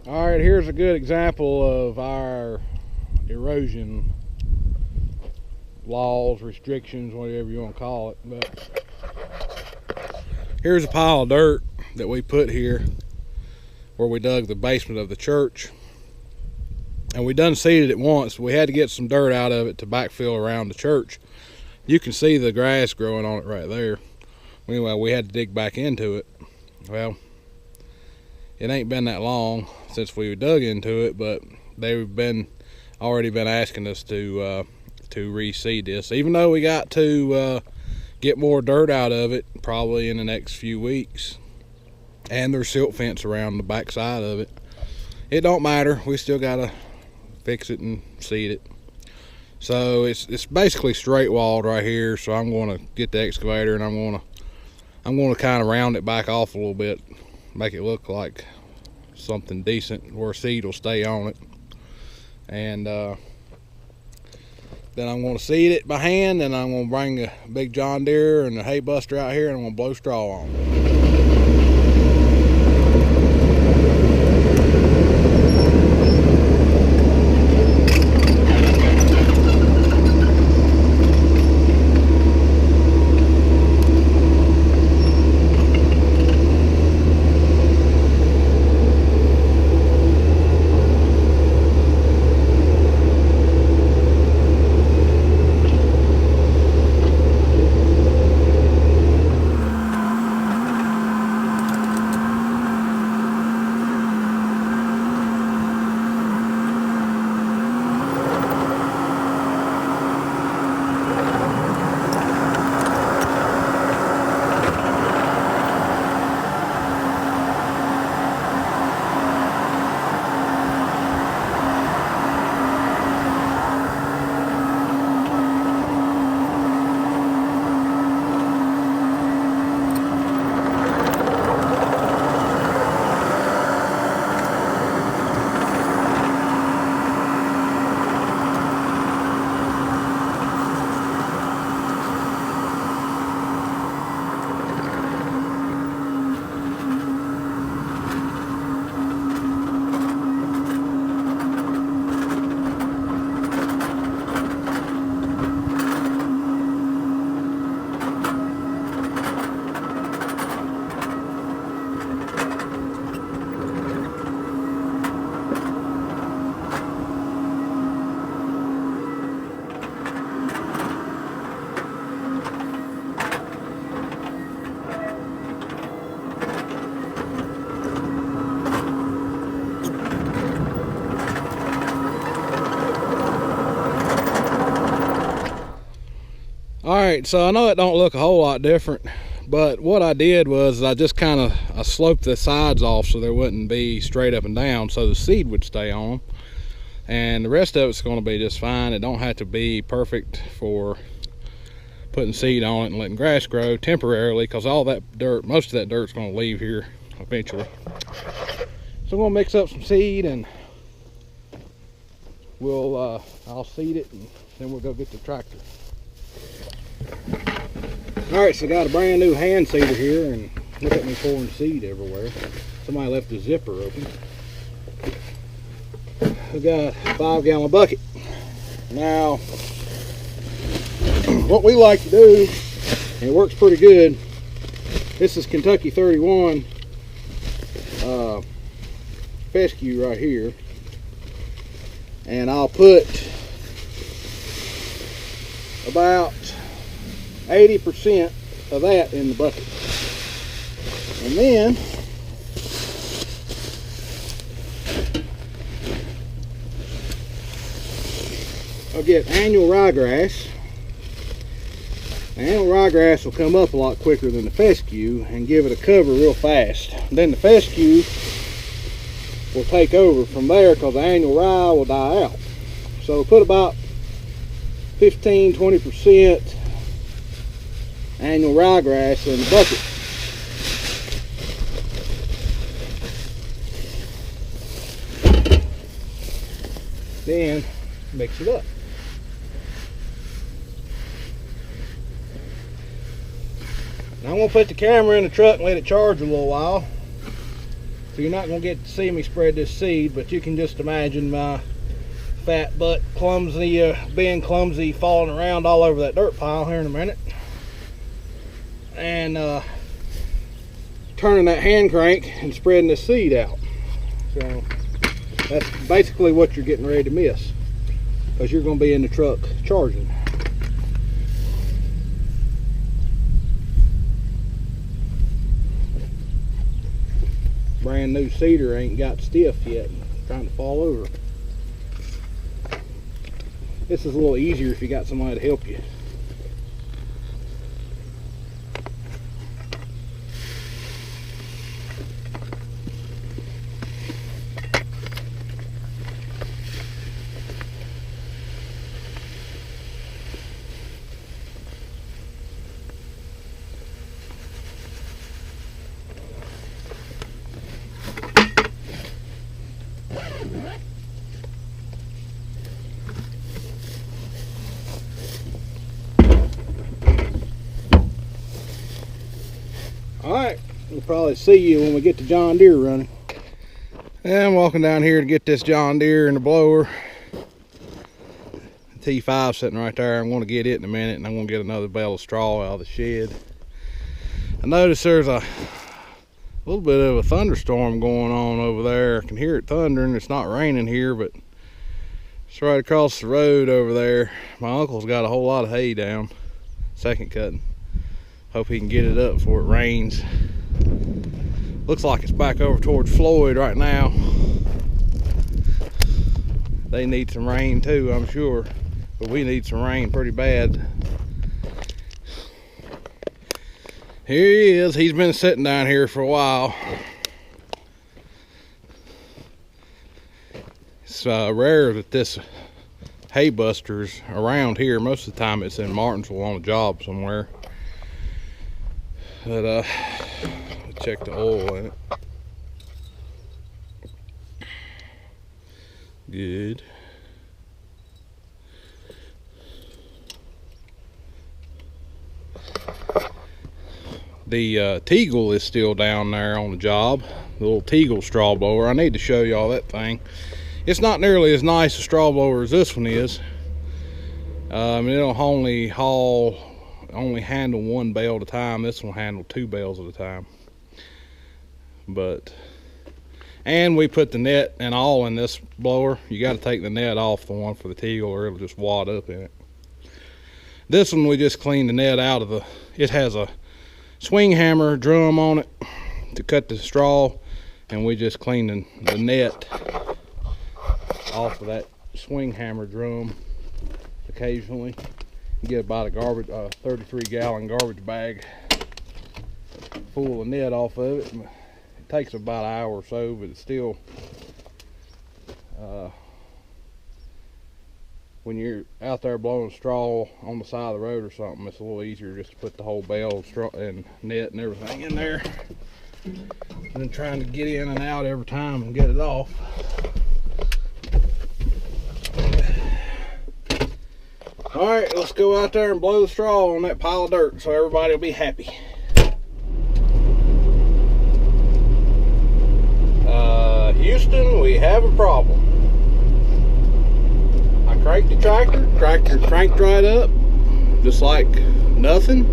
All right, here's a good example of our erosion laws, restrictions, whatever you want to call it. But here's a pile of dirt that we put here where we dug the basement of the church. And we done seeded it once. We had to get some dirt out of it to backfill around the church. You can see the grass growing on it right there. Anyway, we had to dig back into it. Well, it ain't been that long since we dug into it, but they've already been asking us to reseed this. Even though we got to get more dirt out of it probably in the next few weeks, and there's silt fence around the back side of it. It don't matter. We still gotta fix it and seed it. So it's basically straight walled right here. So I'm going to get the excavator and I'm going to kind of round it back off a little bit, make it look like something decent where seed will stay on it. And then I'm going to seed it by hand, and I'm going to bring a big John Deere and a hay buster out here, and I'm going to blow straw on it. Alright, so I know it don't look a whole lot different, but what I did was I just I sloped the sides off so there wouldn't be straight up and down, so the seed would stay on them. And the rest of it's going to be just fine. It don't have to be perfect for putting seed on it and letting grass grow temporarily, because all that dirt, most of that dirt's going to leave here eventually. So I'm going to mix up some seed, and I'll seed it, and then we'll go get the tractor. Alright, so I got a brand new hand seeder here, and look at me pouring seed everywhere. Somebody left the zipper open. We got a 5-gallon bucket. Now, what we like to do, and it works pretty good, this is Kentucky 31 fescue right here, and I'll put about 80% of that in the bucket, and then I'll get annual ryegrass. The annual ryegrass will come up a lot quicker than the fescue and give it a cover real fast. Then the fescue will take over from there, because the annual rye will die out. So put about 15-20% annual ryegrass in the bucket. Then mix it up. Now I'm going to put the camera in the truck and let it charge a little while. So you're not going to get to see me spread this seed, but you can just imagine my fat butt clumsy, being clumsy, falling around all over that dirt pile here in a minute. And turning that hand crank and spreading this seed out. So that's basically what you're getting ready to miss, because you're going to be in the truck charging. Brand new seeder ain't got stiff yet, trying to fall over. This is a little easier if you got somebody to help you. Alright, we'll probably see you when we get the John Deere running. And I'm walking down here to get this John Deere and the blower. The T5 sitting right there. I'm going to get it in a minute, and I'm going to get another bale of straw out of the shed. I noticed there's a little bit of a thunderstorm going on over there. I can hear it thundering. It's not raining here, but it's right across the road over there. My uncle's got a whole lot of hay down, second cutting. Hope he can get it up before it rains. Looks like it's back over towards Floyd right now. They need some rain too, I'm sure, but we need some rain pretty bad. Here he is. He's been sitting down here for a while. It's rare that this hay buster's around here. Most of the time it's in Martinsville on a job somewhere. But check the oil in it. Good. The Teagle is still down there on the job. The little Teagle straw blower. I need to show y'all that thing. It's not nearly as nice a straw blower as this one is. It'll only handle one bale at a time. This one handle 2 bales at a time. And we put the net and all in this blower. You got to take the net off the one for the Teagle, or it'll just wad up in it. This one we just cleaned the net out of it has a swing hammer drum on it to cut the straw, and we just cleaned the net off of that swing hammer drum occasionally. You get about a 33 gallon garbage bag full of net off of it. It takes about an hour or so, but it's still when you're out there blowing straw on the side of the road or something, it's a little easier just to put the whole bale of straw and net and everything in there than trying to get in and out every time and get it off. Alright, let's go out there and blow the straw on that pile of dirt so everybody will be happy. Houston, we have a problem. I cranked the tractor cranked right up, just like nothing.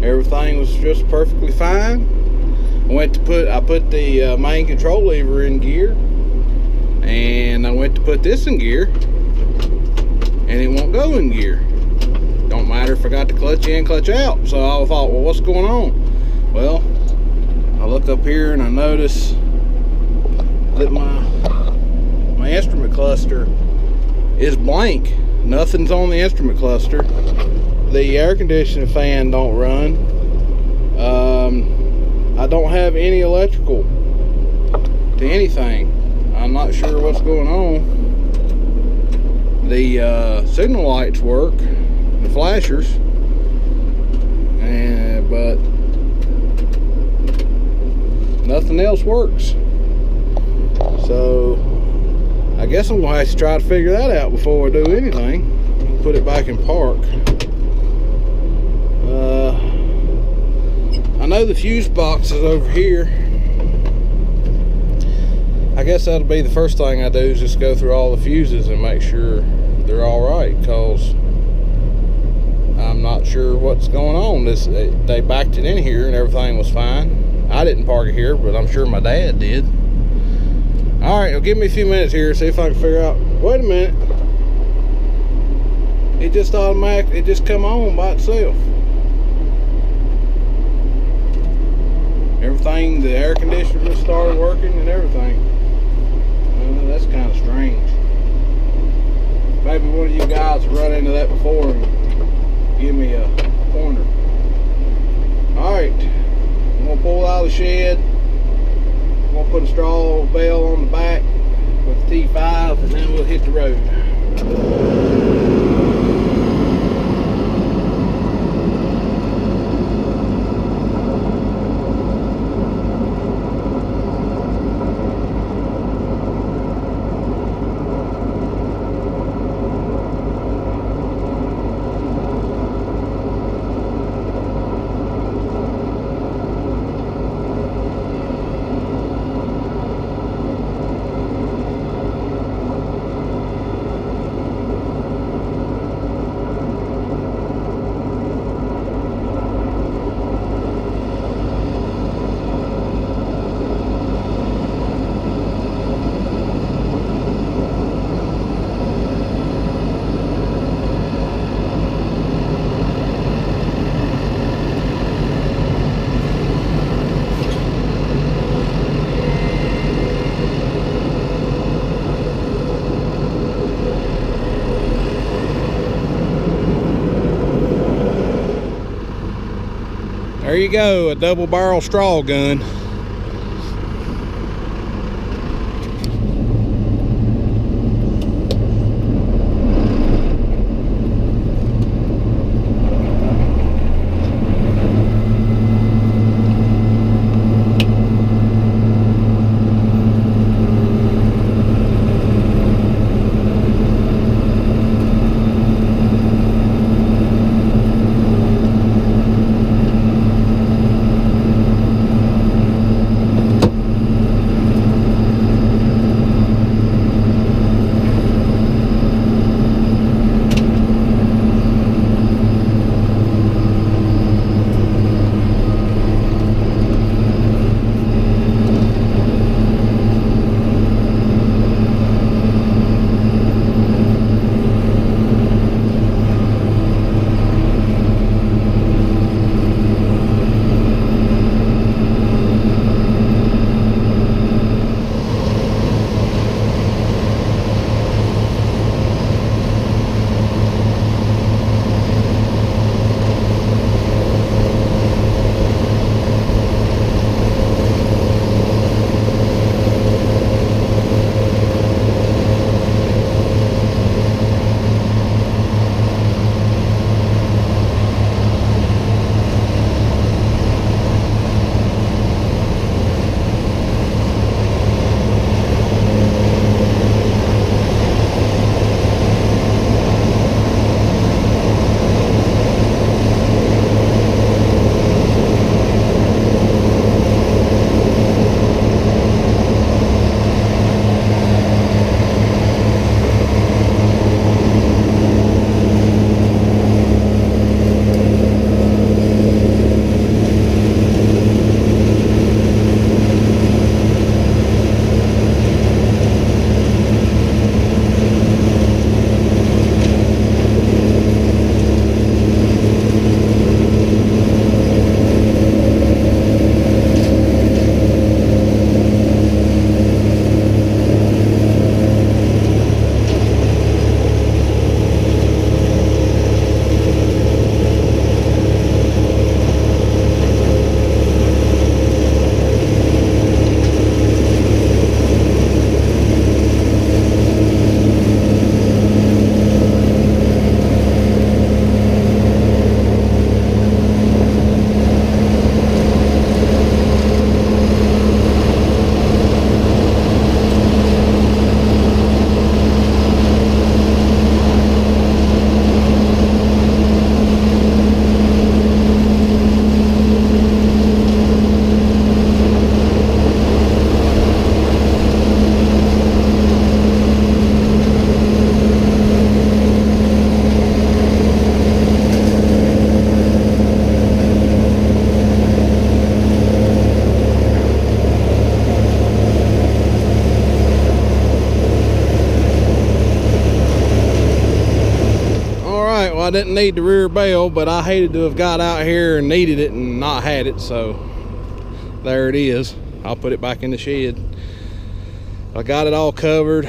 Everything was just perfectly fine. I put the main control lever in gear, and I went to put this in gear, and it won't go in gear. Don't matter if I got the clutch in, clutch out. So I thought, well, what's going on? Well, I look up here and I notice that my instrument cluster is blank. Nothing's on the instrument cluster. The air conditioning fan don't run. I don't have any electrical to anything. I'm not sure what's going on. The signal lights work, the flashers, but nothing else works. So I guess I'm gonna have to try to figure that out before I do anything. Put it back in park. I know the fuse box is over here. I guess that'll be the first thing I do, is just go through all the fuses and make sure they're all right, because I'm not sure what's going on. They backed it in here and everything was fine. I didn't park it here, but I'm sure my dad did. All right, well, give me a few minutes here, see if I can figure out. Wait a minute. It just automatically, it just come on by itself. Everything, the air conditioner just started working and everything. That's kind of strange. Maybe one of you guys run into that before and give me a pointer. Alright, I'm going to pull out of the shed. I'm going to put a straw bale on the back with the T5, and then we'll hit the road. There you go, a double barrel straw gun. I didn't need the rear bell, but I hated to have got out here and needed it and not had it, so there it is. I'll put it back in the shed. I got it all covered.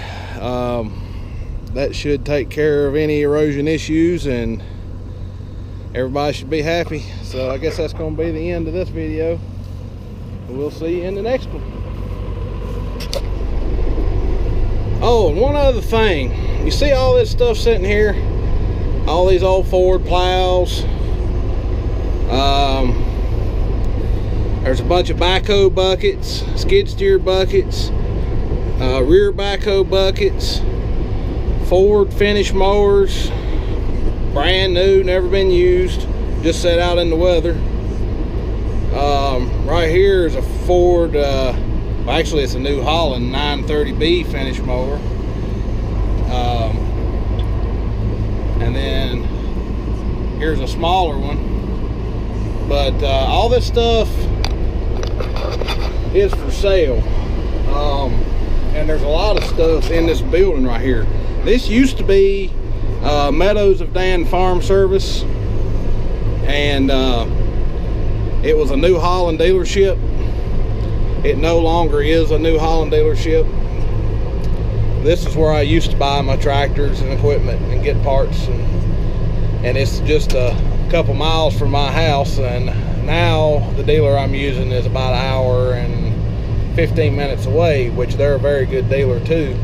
That should take care of any erosion issues, and everybody should be happy. So I guess that's going to be the end of this video. We'll see you in the next one. Oh, and one other thing. You see all this stuff sitting here? All these old Ford plows. There's a bunch of backhoe buckets, skid steer buckets, rear backhoe buckets, Ford finish mowers, brand new, never been used, just set out in the weather. Right here is a Ford, well, actually it's a New Holland 930B finish mower. And then here's a smaller one. But all this stuff is for sale. And there's a lot of stuff in this building right here. This used to be Meadows of Dan Farm Service, and it was a New Holland dealership. It no longer is a New Holland dealership. This is where I used to buy my tractors and equipment and get parts, and it's just a couple miles from my house. And now the dealer I'm using is about an hour and 15 minutes away, which they're a very good dealer too.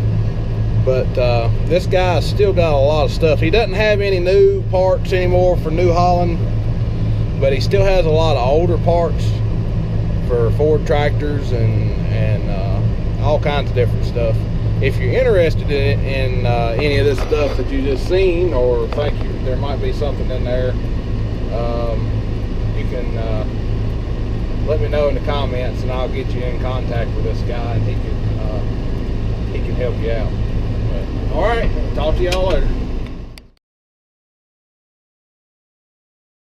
But this guy's still got a lot of stuff. He doesn't have any new parts anymore for New Holland, but he still has a lot of older parts for Ford tractors and all kinds of different stuff. If you're interested in any of this stuff that you just seen, or think there might be something in there, you can let me know in the comments, and I'll get you in contact with this guy, and he can help you out. All right, talk to y'all later.